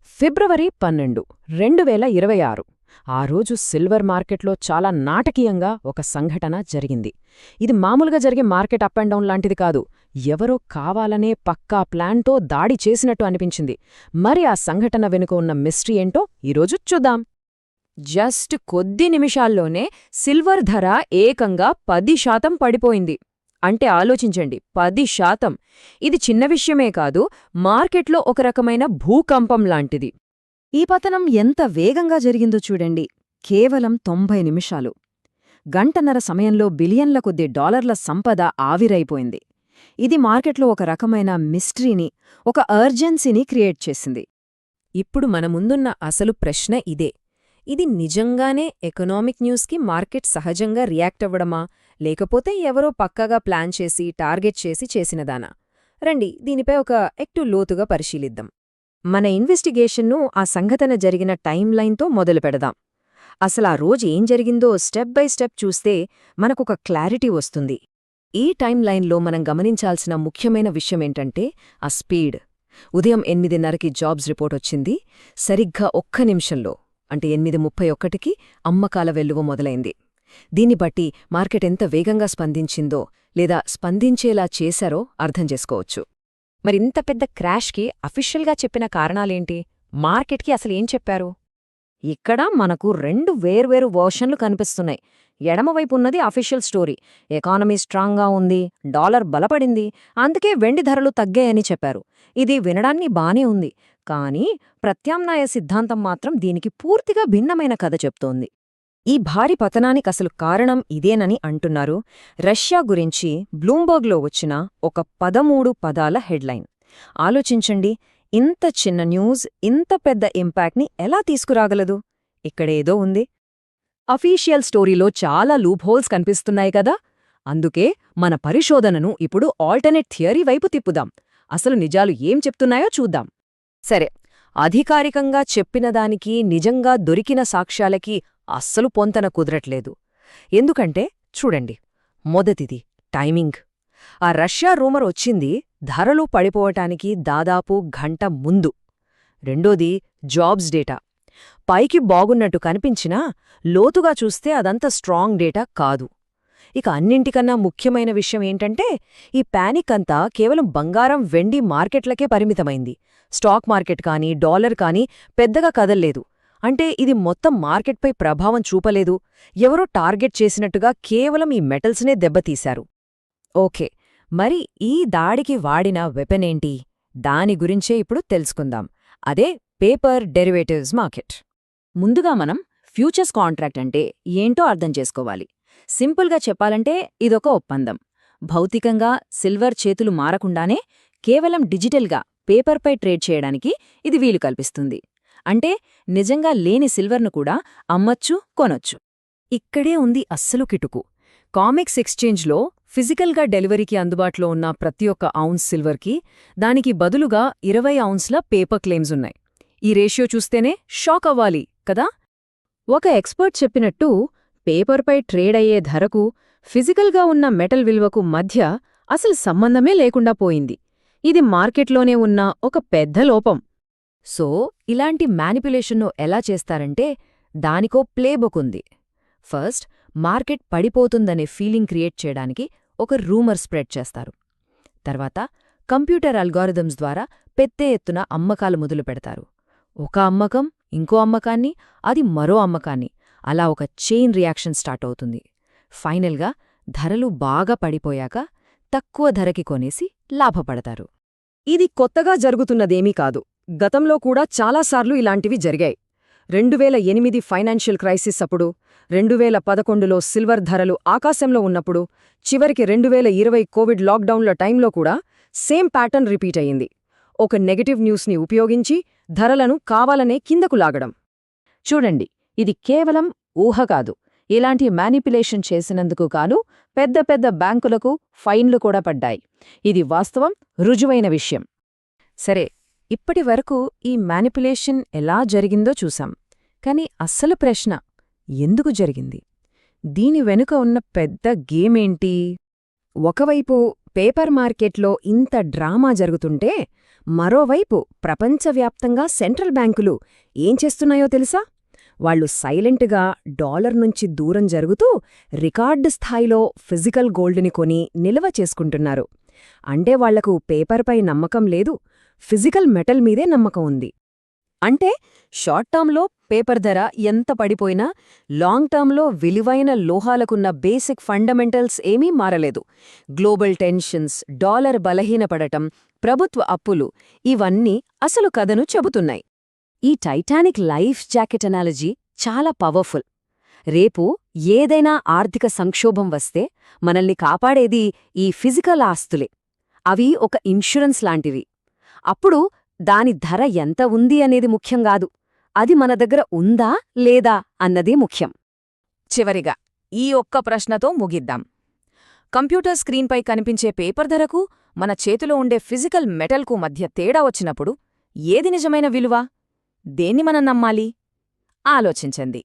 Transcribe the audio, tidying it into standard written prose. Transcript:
ఫిబ్రవరి 12, 2026 ఆ రోజు సిల్వర్ మార్కెట్లో చాలా నాటకీయంగా ఒక సంఘటన జరిగింది. ఇది మామూలుగా జరిగే మార్కెట్ అప్ అండ్ డౌన్ లాంటిది కాదు. ఎవరో కావాలనే పక్కా ప్లాన్తో దాడి చేసినట్టు అనిపించింది. మరి ఆ సంఘటన వెనుక ఉన్న మిస్టరీ ఏంటో ఈరోజు చూద్దాం. జస్ట్ కొద్ది నిమిషాల్లోనే సిల్వర్ ధర ఏకంగా 10% పడిపోయింది. అంటే ఆలోచించండి, 10%. ఇది చిన్న విషయమే కాదు, మార్కెట్లో ఒక రకమైన భూకంపం లాంటిది. ఈ పతనం ఎంత వేగంగా జరిగిందో చూడండి. కేవలం 90 నిమిషాలు. గంటన్నర సమయంలో బిలియన్ల కొద్ది డాలర్ల సంపద ఆవిరైపోయింది. ఇది మార్కెట్లో ఒక రకమైన మిస్టరీని, ఒక అర్జెన్సీని క్రియేట్ చేసింది. ఇప్పుడు మన ముందున్న అసలు ప్రశ్న ఇదే. ఇది నిజంగానే ఎకనామిక్ న్యూస్కి మార్కెట్ సహజంగా రియాక్ట్ అవ్వడమా, లేకపోతే ఎవరో పక్కగా ప్లాన్ చేసి టార్గెట్ చేసి చేసినదానా? రండి, దీనిపై ఒక ఎక్కువ లోతుగా పరిశీలిద్దాం. మన ఇన్వెస్టిగేషన్ను ఆ సంఘటన జరిగిన టైం లైన్తో మొదలు పెడదాం. అసలు ఆ రోజు ఏం జరిగిందో స్టెప్ బై స్టెప్ చూస్తే మనకొక క్లారిటీ వస్తుంది. ఈ టైం లైన్లో మనం గమనించాల్సిన ముఖ్యమైన విషయమేంటంటే ఆ స్పీడ్. ఉదయం 8:30కి జాబ్స్ రిపోర్ట్ వచ్చింది. సరిగ్గా ఒక్క నిమిషంలో, అంటే 8:31కి అమ్మకాల వెల్లువ మొదలైంది. దీన్ని బట్టి మార్కెట్ ఎంత వేగంగా స్పందించిందో, లేదా స్పందించేలా చేశారో అర్థం చేసుకోవచ్చు. మరింత పెద్ద క్రాష్కి అఫీషియల్గా చెప్పిన కారణాలేంటి? మార్కెట్కి అసలేం చెప్పారు? ఇక్కడ మనకు 2 వేర్వేరు వర్షన్లు కనిపిస్తున్నాయి. ఎడమవైపున్నది అఫీషియల్ స్టోరీ. ఎకానమీ స్ట్రాంగ్గా ఉంది, డాలర్ బలపడింది, అందుకే వెండి ధరలు తగ్గాయని చెప్పారు. ఇది వినడాన్ని బానే ఉంది, కానీ ప్రత్యామ్నాయ సిద్ధాంతం మాత్రం దీనికి పూర్తిగా భిన్నమైన కథ చెప్తోంది. ఈ భారీ పతనానికసలు కారణం ఇదేనని అంటున్నారు. రష్యా గురించి బ్లూంబర్గ్లో వచ్చిన ఒక 13 పదాల హెడ్లైన్. ఆలోచించండి, ఇంత చిన్న న్యూస్ ఇంత పెద్ద ఇంపాక్ట్ని ఎలా తీసుకురాగలదు? ఇక్కడేదో ఉంది. అఫీషియల్ స్టోరీలో చాలా లూప్హోల్స్ కనిపిస్తున్నాయి కదా. అందుకే మన పరిశోధనను ఇప్పుడు ఆల్టర్నేట్ థియరీ వైపు తిప్పుదాం. అసలు నిజాలు ఏం చెప్తున్నాయో చూద్దాం. సరే, అధికారికంగా చెప్పినదానికి నిజంగా దొరికిన సాక్ష్యాలకి అస్సలు పొంతన కుదరట్లేదు. ఎందుకంటే చూడండి, మొదటిది టైమింగ్. ఆ రష్యా రూమర్ వచ్చింది ధరలు పడిపోవటానికి దాదాపు గంట ముందు. రెండోది జాబ్స్ డేటా. పైకి బాగున్నట్టు కనిపించినా లోతుగా చూస్తే అదంత స్ట్రాంగ్ డేటా కాదు. ఇక అన్నింటికన్నా ముఖ్యమైన విషయం ఏంటంటే ఈ పానిక్ అంతా కేవలం బంగారం, వెండి మార్కెట్లకే పరిమితమైంది. స్టాక్ మార్కెట్ కానీ డాలర్ కానీ పెద్దగా కదల్లేదు. అంటే ఇది మొత్తం మార్కెట్పై ప్రభావం చూపలేదు. ఎవరో టార్గెట్ చేసినట్టుగా కేవలం ఈ మెటల్స్నే దెబ్బతీశారు. ఓకే, మరి ఈ దాడికి వాడిన వెపనేంటి? దాని గురించే ఇప్పుడు తెలుసుకుందాం. అదే పేపర్ డెరివేటివ్స్ మార్కెట్. ముందుగా మనం ఫ్యూచర్స్ కాంట్రాక్ట్ అంటే ఏంటో అర్థం చేసుకోవాలి. సింపుల్గా చెప్పాలంటే ఇదొక ఒప్పందం. భౌతికంగా సిల్వర్ చేతులు మారకుండానే కేవలం డిజిటల్గా పేపర్పై ట్రేడ్ చేయడానికి ఇది వీలు కల్పిస్తుంది. అంటే నిజంగా లేని సిల్వర్ను కూడా అమ్మచ్చు, కొనొచ్చు. ఇక్కడే ఉంది అస్సలు కిటుకు. కామెక్స్ ఎక్స్చేంజ్లో ఫిజికల్గా డెలివరీకి అందుబాటులో ఉన్న ప్రతి ఒక్క ఔన్స్ సిల్వర్కి దానికి బదులుగా 20 ఔన్స్ల పేపర్ క్లెయిమ్స్ ఉన్నాయి. ఈ రేషియో చూస్తేనే షాక్ అవ్వాలి కదా. ఒక ఎక్స్పర్ట్ చెప్పినట్టు పేపర్పై ట్రేడ్ అయ్యే ధరకు ఫిజికల్గా ఉన్న మెటల్ విలువకు మధ్య అసలు సంబంధమే లేకుండా పోయింది. ఇది మార్కెట్లోనే ఉన్న ఒక పెద్ద లోపం. సో ఇలాంటి మ్యానిపులేషన్ను ఎలా చేస్తారంటే దానికో ప్లేబుక్ ఉంది. ఫస్ట్, మార్కెట్ పడిపోతుందనే ఫీలింగ్ క్రియేట్ చేయడానికి ఒక రూమర్ స్ప్రెడ్ చేస్తారు. తర్వాత కంప్యూటర్ అల్గారిథమ్స్ ద్వారా పెద్ద ఎత్తున అమ్మకాలు మొదలు పెడతారు. ఒక అమ్మకం ఇంకో అమ్మకాన్ని, అది మరో అమ్మకాన్ని, అలా ఒక చైన్ రియాక్షన్ స్టార్ట్ అవుతుంది. ఫైనల్గా ధరలు బాగా పడిపోయాక తక్కువ ధరకి కొనేసి లాభపడతారు. ఇది కొత్తగా జరుగుతున్నదేమీ కాదు. గతంలో కూడా చాలాసార్లు ఇలాంటివి జరిగాయి. 2008 ఫైనాన్షియల్ క్రైసిస్ అప్పుడు, 2011లో సిల్వర్ ధరలు ఆకాశంలో ఉన్నప్పుడు, చివరికి 2020 కోవిడ్ లాక్డౌన్ల టైంలో కూడా సేమ్ ప్యాటర్న్ రిపీట్ అయ్యింది. ఒక నెగటివ్ న్యూస్ని ఉపయోగించి ధరలను కావాలనే కిందకు లాగడం. చూడండి, ఇది కేవలం ఊహ కాదు. ఇలాంటి మ్యానిపులేషన్ చేసినందుకు కాను పెద్ద పెద్ద బ్యాంకులకు ఫైన్లు కూడా పడ్డాయి. ఇది వాస్తవం, రుజువైన విషయం. సరే, ఇప్పటి వరకు ఈ మ్యానిపులేషన్ ఎలా జరిగిందో చూసాం. కాని అస్సలు ప్రశ్న ఎందుకు జరిగింది? దీని వెనుక ఉన్న పెద్ద గేమేంటి? ఒకవైపు పేపర్ మార్కెట్లో ఇంత డ్రామా జరుగుతుంటే, మరోవైపు ప్రపంచవ్యాప్తంగా సెంట్రల్ బ్యాంకులు ఏం చేస్తున్నాయో తెలుసా? వాళ్ళు సైలెంట్గా డాలర్ నుంచి దూరం జరుగుతూ రికార్డు స్థాయిలో ఫిజికల్ గోల్డ్ని కొని నిల్వ చేసుకుంటున్నారు. అంటే వాళ్లకు పేపర్పై నమ్మకం లేదు, ఫిజికల్ మెటల్ మీదే నమ్మకం ఉంది. అంటే షార్ట్ టర్మ్లో పేపర్ ధర ఎంత పడిపోయినా లాంగ్ టర్మ్లో విలువైన లోహాలకున్న బేసిక్ ఫండమెంటల్స్ ఏమీ మారలేదు. గ్లోబల్ టెన్షన్స్, డాలర్ బలహీనపడటం, ప్రభుత్వ అప్పులు ఇవన్నీ అసలు కథను చెబుతున్నాయి. ఈ టైటానిక్ లైఫ్ జాకెట్ అనాలజీ చాలా పవర్ఫుల్. రేపు ఏదైనా ఆర్థిక సంక్షోభం వస్తే మనల్ని కాపాడేది ఈ ఫిజికల్ ఆస్తులే. అవి ఒక ఇన్షూరెన్స్ లాంటివి. అప్పుడు దాని ధర ఎంత ఉంది అనేది ముఖ్యం కాదు, అది మన దగ్గర ఉందా లేదా అన్నదే ముఖ్యం. చివరిగా ఈ ఒక్క ప్రశ్నతో ముగిద్దాం. కంప్యూటర్ స్క్రీన్పై కనిపించే పేపర్ ధరకు మన చేతిలో ఉండే ఫిజికల్ మెటల్కు మధ్య తేడా వచ్చినప్పుడు ఏది నిజమైన విలువ? దేన్ని మనం నమ్మాలి? ఆలోచించండి.